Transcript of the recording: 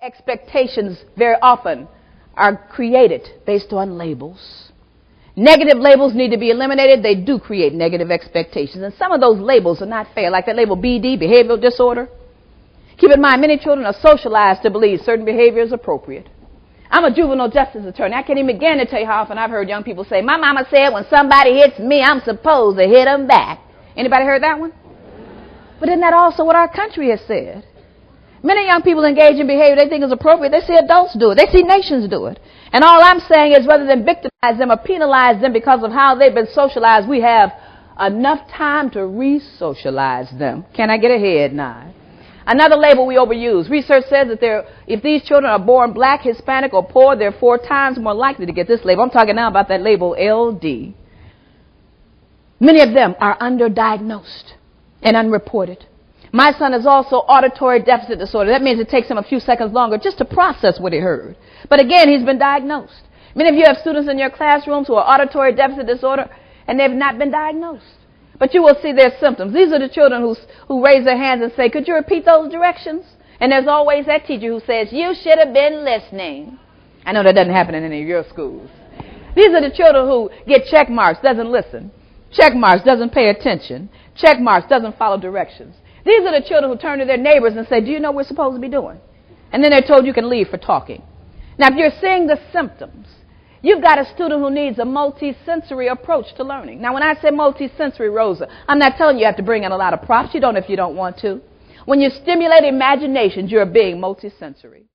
Expectations very often are created based on labels. Negative labels need to be eliminated. They do create negative expectations. And some of those labels are not fair, like that label BD, behavioral disorder. Keep in mind, many children are socialized to believe certain behavior is appropriate. I'm a juvenile justice attorney. I can't even begin to tell you how often I've heard young people say, my mama said when somebody hits me, I'm supposed to hit them back. Anybody heard that one? But isn't that also what our country has said? Many young people engage in behavior they think is appropriate. They see adults do it. They see nations do it. And all I'm saying is rather than victimize them or penalize them because of how they've been socialized, we have enough time to re-socialize them. Can I get ahead now? Another label we overuse. Research says that if these children are born black, Hispanic, or poor, they're 4 times more likely to get this label. I'm talking now about that label LD. Many of them are underdiagnosed and unreported. My son is also auditory deficit disorder. That means it takes him a few seconds longer just to process what he heard. But again, he's been diagnosed. Many of you have students in your classrooms who are auditory deficit disorder and they've not been diagnosed. But you will see their symptoms. These are the children who raise their hands and say, could you repeat those directions? And there's always that teacher who says, you should have been listening. I know that doesn't happen in any of your schools. These are the children who get check marks, doesn't listen. Check marks, doesn't pay attention. Check marks, doesn't follow directions. These are the children who turn to their neighbors and say, do you know what we're supposed to be doing? And then they're told you can leave for talking. Now, if you're seeing the symptoms, you've got a student who needs a multi-sensory approach to learning. Now, when I say multi-sensory, Rosa, I'm not telling you have to bring in a lot of props. You don't if you don't want to. When you stimulate imaginations, you're being multi-sensory.